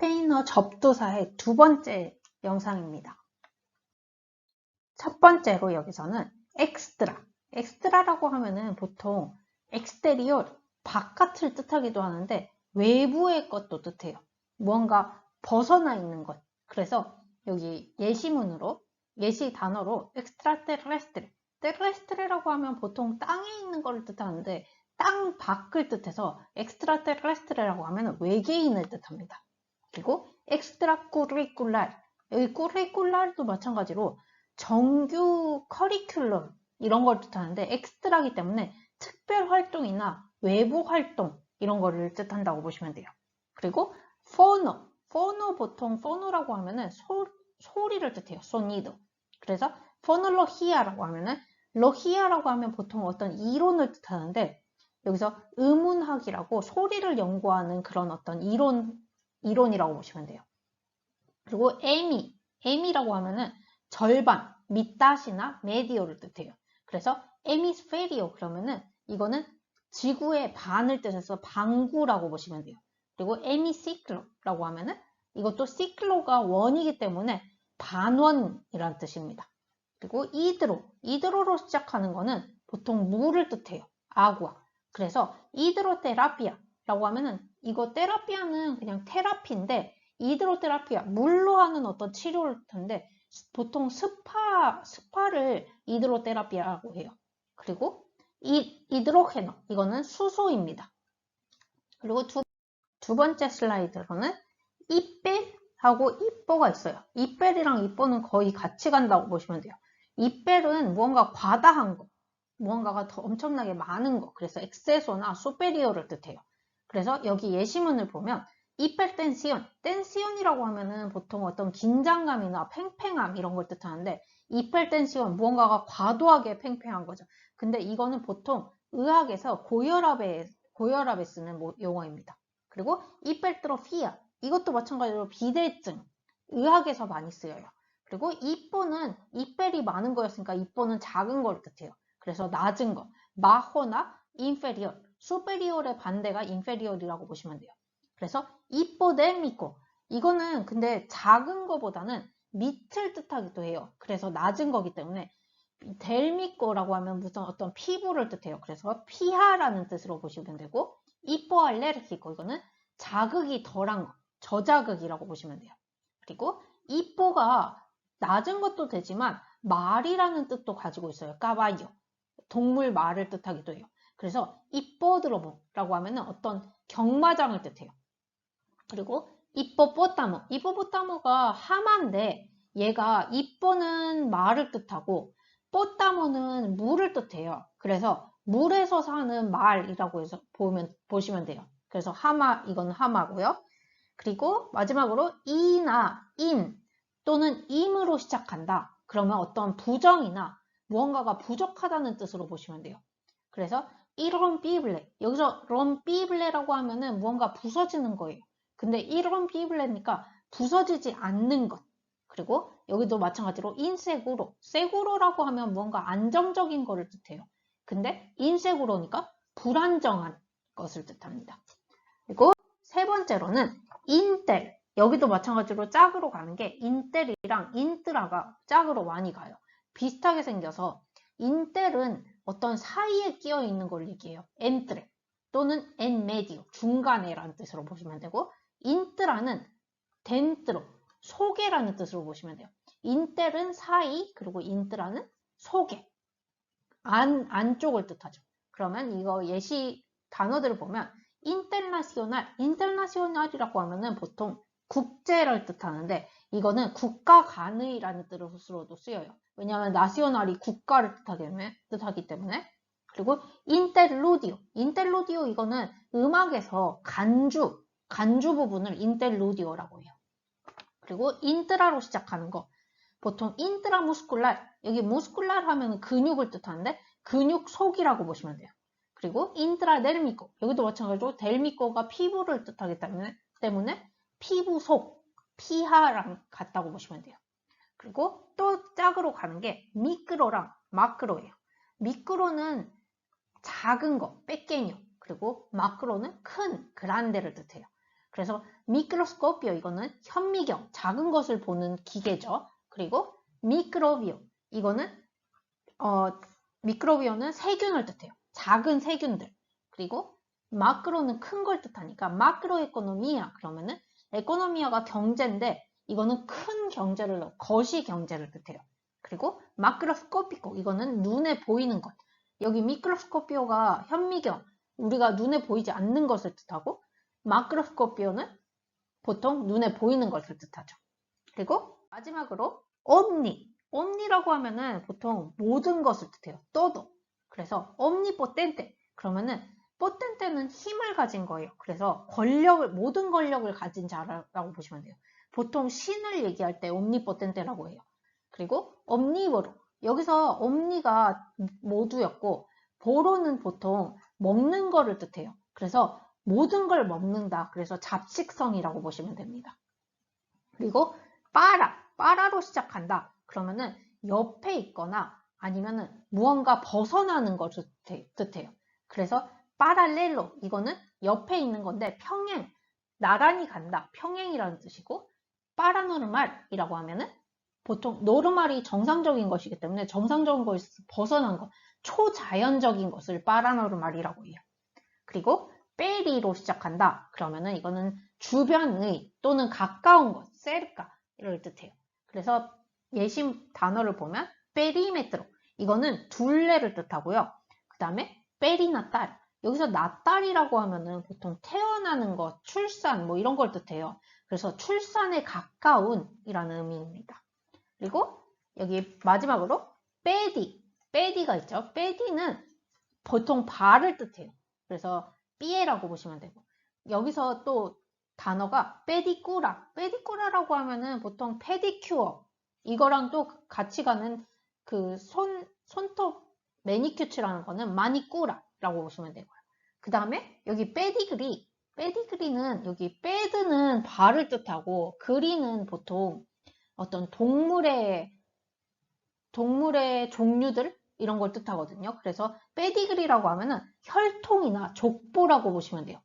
스페인어 접두사의 두 번째 영상입니다. 첫 번째로 여기서는 엑스트라라고 하면은 보통 엑스테리어, 바깥을 뜻하기도 하는데 외부의 것도 뜻해요. 무언가 벗어나 있는 것. 그래서 여기 예시 단어로 테레스트레라고 하면 보통 땅에 있는 걸 뜻하는데 땅 밖을 뜻해서 엑스트라테레스트레라고 하면 외계인을 뜻합니다. 그리고 엑스트라쿠리쿨랄, 여기 쿠리쿨랄도 마찬가지로 정규 커리큘럼 이런 걸 뜻하는데 엑스트라기 때문에 특별 활동이나 외부 활동 이런 거를 뜻한다고 보시면 돼요. 그리고 포노 보통 포노라고 하면은 소리를 뜻해요. 소니도. 그래서 포놀로히아라고 하면은 로히아라고 하면 보통 어떤 이론을 뜻하는데 여기서 의문학이라고 소리를 연구하는 그런 어떤 이론이라고 보시면 돼요. 그리고 에미라고 하면은 절반, 밑다시나 메디오를 뜻해요. 그래서 에미스페리오 그러면은 이거는 지구의 반을 뜻해서 방구라고 보시면 돼요. 그리고 에미시클로라고 하면은 이것도 시클로가 원이기 때문에 반원이라는 뜻입니다. 그리고 이드로로 시작하는 거는 보통 물을 뜻해요. 아구아. 그래서 이드로테라피아라고 하면은 이거 테라피아는 그냥 테라피인데 이드로테라피아 물로 하는 어떤 치료를 뜻하는데 보통 스파를 이드로테라피아라고 해요. 그리고 이드로헤노 이거는 수소입니다. 그리고 두 번째 슬라이드로는 이뺄하고 이뽀가 있어요. 이뺄이랑 이뽀는 거의 같이 간다고 보시면 돼요. 이뺄은 무언가 과다한 거, 무언가가 더 엄청나게 많은 거, 그래서 엑세소나 소페리오를 뜻해요. 그래서 여기 예시문을 보면 땐시온이라고 하면은 보통 어떤 긴장감이나 팽팽함 이런 걸 뜻하는데 이펠텐시온 무언가가 과도하게 팽팽한 거죠. 근데 이거는 보통 의학에서 고혈압에 쓰는 용어입니다. 그리고 이펠트로피아 이것도 마찬가지로 비대증 의학에서 많이 쓰여요. 그리고 이뽀는 이펠이 많은 거였으니까 이뽀는 작은 걸 뜻해요. 그래서 낮은 거 마호나 인페리얼 수페리얼의 반대가 인페리얼이라고 보시면 돼요. 그래서 이뽀데미꼬 이거는 근데 작은 거보다는 밑을 뜻하기도 해요. 그래서 낮은 거기 때문에 델미꼬라고 하면 무슨 어떤 피부를 뜻해요. 그래서 피하라는 뜻으로 보시면 되고 이뽀알레르기고 이거는 자극이 덜한 거, 저자극이라고 보시면 돼요. 그리고 이뽀가 낮은 것도 되지만 말이라는 뜻도 가지고 있어요. 까바이오 동물 말을 뜻하기도 해요. 그래서 이뽀드로모라고 하면 어떤 경마장을 뜻해요. 그리고 이뽀뽀따모가 하마인데 얘가 이뽀는 말을 뜻하고 뽀따모는 물을 뜻해요. 그래서 물에서 사는 말이라고 해서 보시면 돼요. 그래서 이건 하마고요. 그리고 마지막으로 이나 인 또는 임으로 시작한다. 그러면 어떤 부정이나 무언가가 부족하다는 뜻으로 보시면 돼요. 그래서 이런비블레 여기서 런비블레라고 하면은 무언가 부서지는 거예요. 근데 이런비블레니까 부서지지 않는 것. 그리고 여기도 마찬가지로 세구로라고 하면 무언가 안정적인 거를 뜻해요. 근데 인세구로니까 불안정한 것을 뜻합니다. 그리고 세 번째로는 인텔 여기도 마찬가지로 짝으로 가는 게 인텔이랑 인트라가 짝으로 많이 가요. 비슷하게 생겨서 인텔은 어떤 사이에 끼어 있는 걸 얘기해요. 엔트레 또는 엔메디오 중간에라는 뜻으로 보시면 되고 인트라는 덴트로 속에라는 뜻으로 보시면 돼요. 인텔은 사이 그리고 인트라는 속에 안쪽을 뜻하죠. 그러면 이거 예시 단어들을 보면 인터나시오날이라고 하면은 보통 국제를 뜻하는데 이거는 국가 간의라는 뜻으로도 쓰여요. 왜냐하면 나시오날이 국가를 뜻하기 때문에. 그리고 인텔루디오 이거는 음악에서 간주 부분을 인텔루디오라고 해요. 그리고 인트라로 시작하는 거 보통 인트라무스쿨랄 여기 무스쿨랄 하면 근육을 뜻하는데 근육 속이라고 보시면 돼요. 그리고 인트라데르미코 여기도 마찬가지로 델미코가 피부를 뜻하기 때문에 피부 속 피하랑 같다고 보시면 돼요. 그리고 또 짝으로 가는 게 미크로랑 마크로예요. 미크로는 작은 거, 빼깽이요. 그리고 마크로는 큰, 그란데를 뜻해요. 그래서 미크로스코피오 이거는 현미경, 작은 것을 보는 기계죠. 그리고 미크로비오 이거는 미크로비오는 세균을 뜻해요. 작은 세균들. 그리고 마크로는 큰 걸 뜻하니까 마크로 에코노미아 그러면은 에코노미아가 경제인데 이거는 큰 경제를 거시 경제를 뜻해요. 그리고 마크로스코피코 이거는 눈에 보이는 것. 여기 미크로스코피오가 현미경 우리가 눈에 보이지 않는 것을 뜻하고 마크로스코피오는 보통 눈에 보이는 것을 뜻하죠. 그리고 마지막으로 옴니라고 하면은 보통 모든 것을 뜻해요. todo. 그래서 omnipotente 그러면은 포텐테는 힘을 가진 거예요. 그래서 모든 권력을 가진 자라고 보시면 돼요. 보통 신을 얘기할 때 omnipotente라고 해요. 그리고 omnivoro 여기서 omni가 모두였고 보로는 보통 먹는 거를 뜻해요. 그래서 모든 걸 먹는다. 그래서 잡식성이라고 보시면 됩니다. 그리고 빠라로 시작한다. 그러면은 옆에 있거나 아니면은 무언가 벗어나는 것을 뜻해요. 그래서 파랄렐로 이거는 옆에 있는 건데 평행, 나란히 간다. 평행이라는 뜻이고 파라노르말이라고 하면은 보통 노르말이 정상적인 것이기 때문에 정상적인 것에서 벗어난 것, 초자연적인 것을 파라노르말이라고 해요. 그리고 페리로 시작한다. 그러면은 이거는 주변의 또는 가까운 것, 세르카를 뜻해요. 그래서 예시 단어를 보면 페리메트로 이거는 둘레를 뜻하고요. 그 다음에 페리나탈 여기서 나탈이라고 하면은 보통 태어나는 것, 출산 뭐 이런 걸 뜻해요. 그래서 출산에 가까운이라는 의미입니다. 그리고 여기 마지막으로 빼디가 있죠. 빼디는 보통 발을 뜻해요. 그래서 삐에라고 보시면 되고 여기서 또 단어가 페디꾸라라고 하면은 보통 페디큐어 이거랑 또 같이 가는 그 손톱 매니큐처라는 거는 마니꾸라라고 보시면 되고요. 그 다음에 여기 페디그리는 여기 빼드는 발을 뜻하고 그리는 보통 어떤 동물의 종류들 이런 걸 뜻하거든요. 그래서 페디그리라고 하면은 혈통이나 족보라고 보시면 돼요.